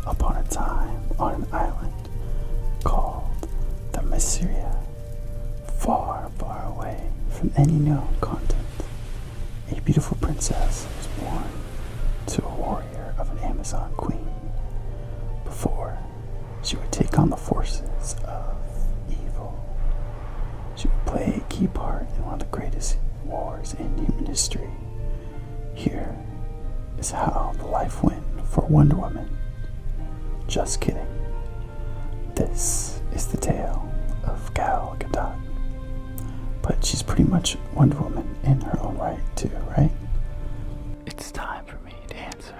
upon a time on an island called the Mysteria, far, far away from any known continent, a beautiful princess was born to a warrior of an Amazon queen before she would take on the forces of evil. She would play a key part in one of the greatest wars in human history. Here is how the life went for Wonder Woman. Just kidding. This is the tale of Gal Gadot. But she's pretty much Wonder Woman in her own right too, right? It's time for me to answer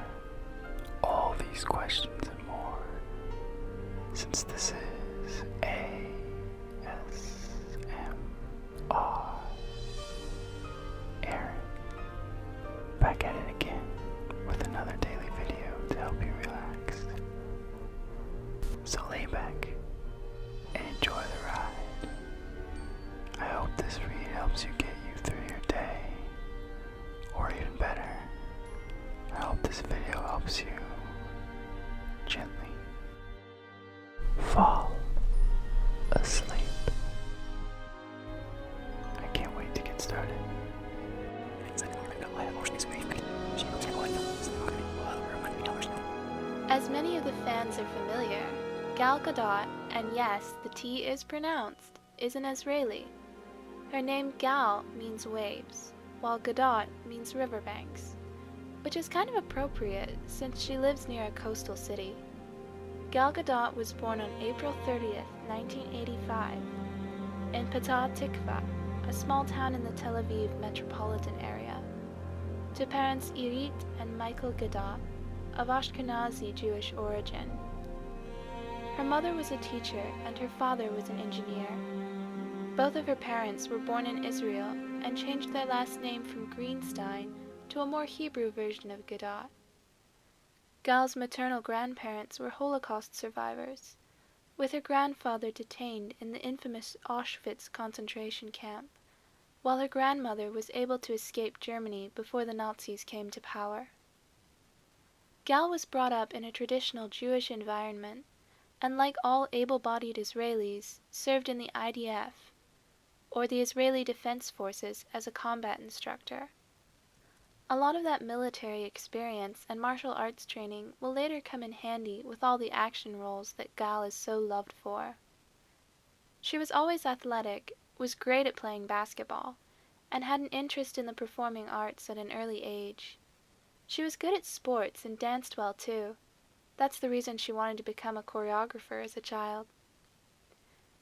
all these questions and more, since this is ASMR. Aaron, back at it again with another daily video to help you relax. So lay back and enjoy the ride. I hope this read helps you get you through your day, or even better, I hope this video helps you gently fall asleep. I can't wait to get started. As many of the fans are familiar, Gal Gadot, and yes, the T is pronounced, is an Israeli. Her name Gal means waves, while Gadot means riverbanks, which is kind of appropriate since she lives near a coastal city. Gal Gadot was born on April 30th, 1985, in Petah Tikva, a small town in the Tel Aviv metropolitan area, to parents Irit and Michael Gadot, of Ashkenazi Jewish origin. Her mother was a teacher and her father was an engineer. Both of her parents were born in Israel and changed their last name from Greenstein to a more Hebrew version of Gadot. Gal's maternal grandparents were Holocaust survivors, with her grandfather detained in the infamous Auschwitz concentration camp, while her grandmother was able to escape Germany before the Nazis came to power. Gal was brought up in a traditional Jewish environment, and like all able-bodied Israelis, served in the IDF, or the Israeli Defense Forces, as a combat instructor. A lot of that military experience and martial arts training will later come in handy with all the action roles that Gal is so loved for. She was always athletic, was great at playing basketball, and had an interest in the performing arts at an early age. She was good at sports and danced well too. That's the reason she wanted to become a choreographer as a child.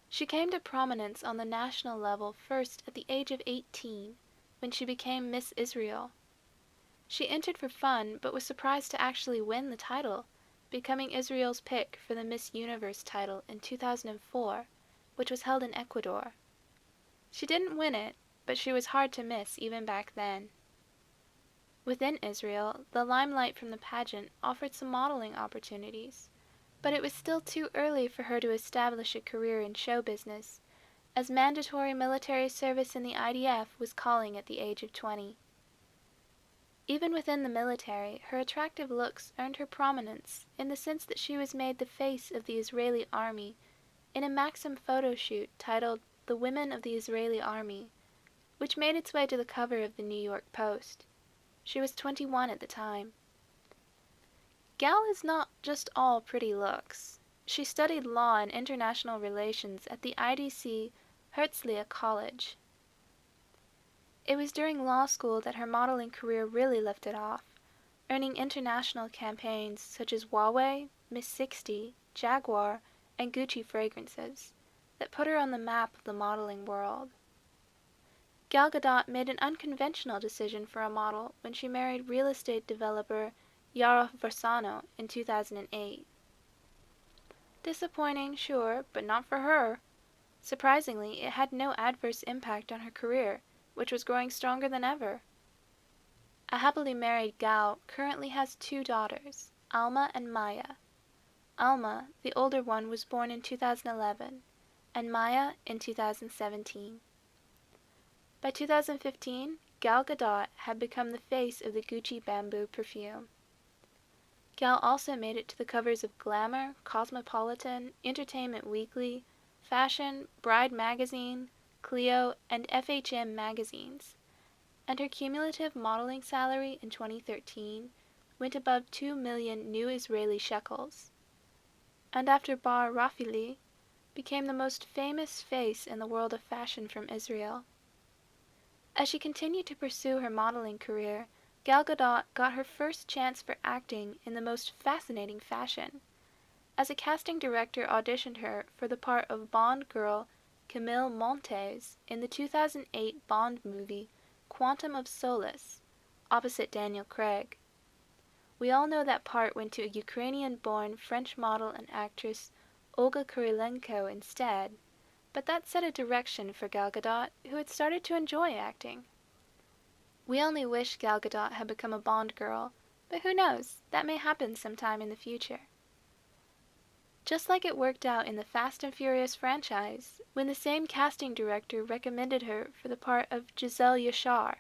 She came to prominence on the national level first at the age of 18, when she became Miss Israel. She entered for fun, but was surprised to actually win the title, becoming Israel's pick for the Miss Universe title in 2004, which was held in Ecuador. She didn't win it, but she was hard to miss even back then. Within Israel, the limelight from the pageant offered some modeling opportunities, but it was still too early for her to establish a career in show business, as mandatory military service in the IDF was calling at the age of 20. Even within the military, her attractive looks earned her prominence in the sense that she was made the face of the Israeli army in a Maxim photo shoot titled "The Women of the Israeli Army," which made its way to the cover of the New York Post. She was 21 at the time. Gal is not just all pretty looks. She studied law and international relations at the IDC Herzliya College. It was during law school that her modeling career really lifted off, earning international campaigns such as Huawei, Miss 60, Jaguar, and Gucci fragrances that put her on the map of the modeling world. Gal Gadot made an unconventional decision for a model when she married real estate developer Yarof Varsano in 2008. Disappointing, sure, but not for her. Surprisingly, it had no adverse impact on her career, which was growing stronger than ever. A happily married Gal currently has 2 daughters, Alma and Maya. Alma, the older one, was born in 2011, and Maya in 2017. By 2015, Gal Gadot had become the face of the Gucci Bamboo perfume. Gal also made it to the covers of Glamour, Cosmopolitan, Entertainment Weekly, Fashion, Bride Magazine, Clio, and FHM magazines, and her cumulative modeling salary in 2013 went above 2 million new Israeli shekels, and after Biography, became the most famous face in the world of fashion from Israel. As she continued to pursue her modeling career, Gal Gadot got her first chance for acting in the most fascinating fashion, as a casting director auditioned her for the part of Bond girl Camille Montes in the 2008 Bond movie Quantum of Solace, opposite Daniel Craig. We all know that part went to a Ukrainian-born French model and actress Olga Kurilenko instead, but that set a direction for Gal Gadot, who had started to enjoy acting. We only wish Gal Gadot had become a Bond girl, but who knows, that may happen sometime in the future. Just like it worked out in the Fast and Furious franchise, when the same casting director recommended her for the part of Giselle Yashar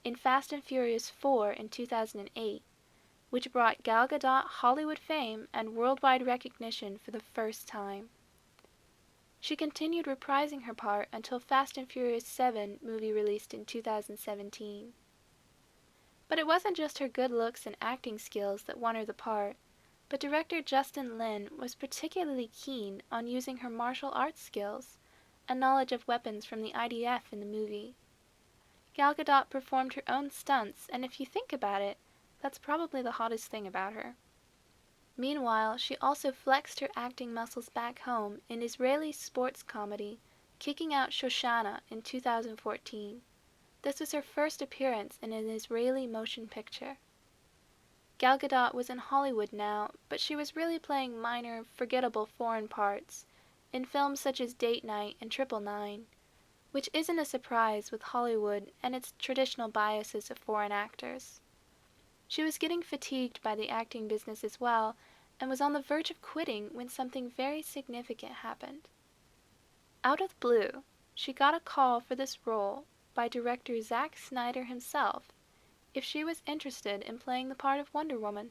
in Fast and Furious 4 in 2008, which brought Gal Gadot Hollywood fame and worldwide recognition for the first time. She continued reprising her part until Fast and Furious 7 movie released in 2017. But it wasn't just her good looks and acting skills that won her the part, but director Justin Lin was particularly keen on using her martial arts skills and knowledge of weapons from the IDF in the movie. Gal Gadot performed her own stunts, and if you think about it, that's probably the hottest thing about her. Meanwhile, she also flexed her acting muscles back home in Israeli sports comedy Kicking Out Shoshana in 2014. This was her first appearance in an Israeli motion picture. Gal Gadot was in Hollywood now, but she was really playing minor, forgettable foreign parts in films such as Date Night and 999, which isn't a surprise with Hollywood and its traditional biases of foreign actors. She was getting fatigued by the acting business as well, and was on the verge of quitting when something very significant happened. Out of the blue, she got a call for this role by director Zack Snyder himself if she was interested in playing the part of Wonder Woman.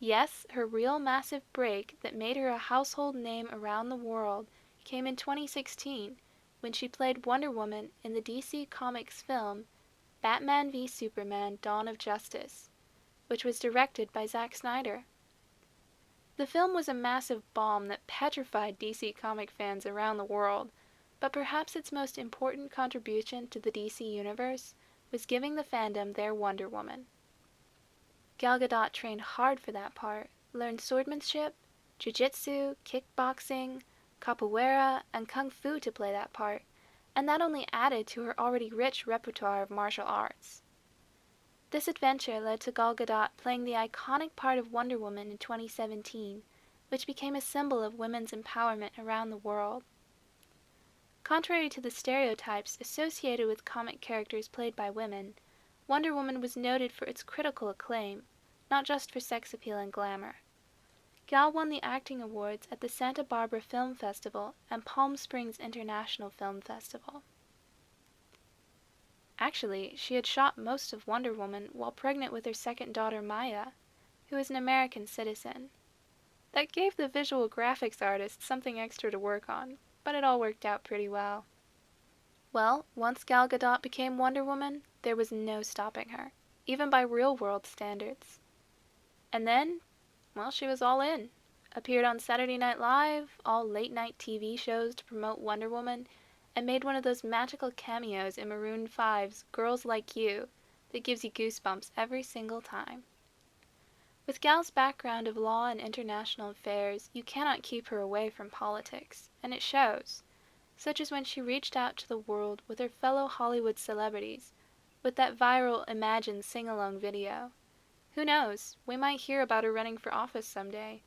Yes, her real massive break that made her a household name around the world came in 2016 when she played Wonder Woman in the DC Comics film Batman v Superman: Dawn of Justice, which was directed by Zack Snyder. The film was a massive bomb that petrified DC comic fans around the world, but perhaps its most important contribution to the DC universe was giving the fandom their Wonder Woman. Gal Gadot trained hard for that part, learned swordsmanship, jiu-jitsu, kickboxing, capoeira, and kung fu to play that part, and that only added to her already rich repertoire of martial arts. This adventure led to Gal Gadot playing the iconic part of Wonder Woman in 2017, which became a symbol of women's empowerment around the world. Contrary to the stereotypes associated with comic characters played by women, Wonder Woman was noted for its critical acclaim, not just for sex appeal and glamour. Gal won the acting awards at the Santa Barbara Film Festival and Palm Springs International Film Festival. Actually, she had shot most of Wonder Woman while pregnant with her second daughter Maya, who is an American citizen. That gave the visual graphics artist something extra to work on, but it all worked out pretty well. Well, once Gal Gadot became Wonder Woman, there was no stopping her, even by real-world standards. And then, well, she was all in. Appeared on Saturday Night Live, all late-night TV shows to promote Wonder Woman, and made one of those magical cameos in Maroon 5's Girls Like You that gives you goosebumps every single time. With Gal's background of law and international affairs, you cannot keep her away from politics, and it shows, such as when she reached out to the world with her fellow Hollywood celebrities with that viral Imagine sing-along video. Who knows, we might hear about her running for office someday.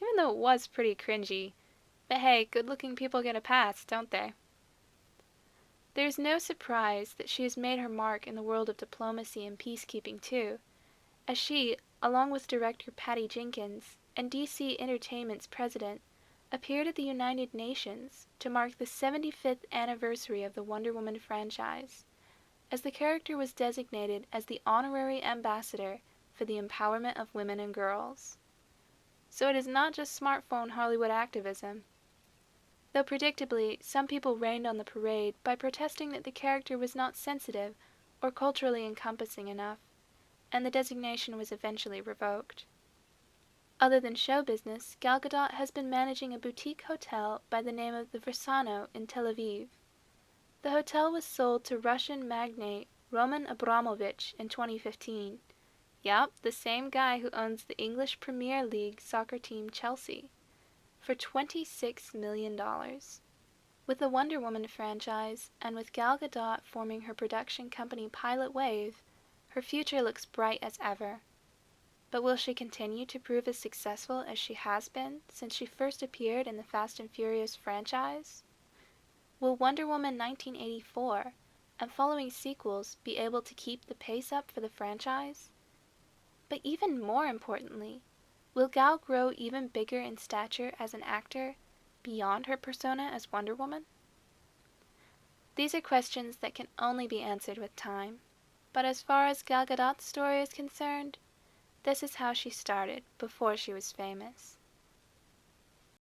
Even though it was pretty cringy, but hey, good-looking people get a pass, don't they? There is no surprise that she has made her mark in the world of diplomacy and peacekeeping too, as she, along with director Patty Jenkins and DC Entertainment's president, appeared at the United Nations to mark the 75th anniversary of the Wonder Woman franchise, as the character was designated as the honorary ambassador for the empowerment of women and girls. So it is not just smartphone Hollywood activism. Though predictably, some people rained on the parade by protesting that the character was not sensitive or culturally encompassing enough, and the designation was eventually revoked. Other than show business, Gal Gadot has been managing a boutique hotel by the name of the Versano in Tel Aviv. The hotel was sold to Russian magnate Roman Abramovich in 2015. Yup, the same guy who owns the English Premier League soccer team Chelsea, for $26 million. With the Wonder Woman franchise, and with Gal Gadot forming her production company Pilot Wave, her future looks bright as ever. But will she continue to prove as successful as she has been since she first appeared in the Fast and Furious franchise? Will Wonder Woman 1984 and following sequels be able to keep the pace up for the franchise? But even more importantly, will Gal grow even bigger in stature as an actor beyond her persona as Wonder Woman? These are questions that can only be answered with time, but as far as Gal Gadot's story is concerned, this is how she started before she was famous.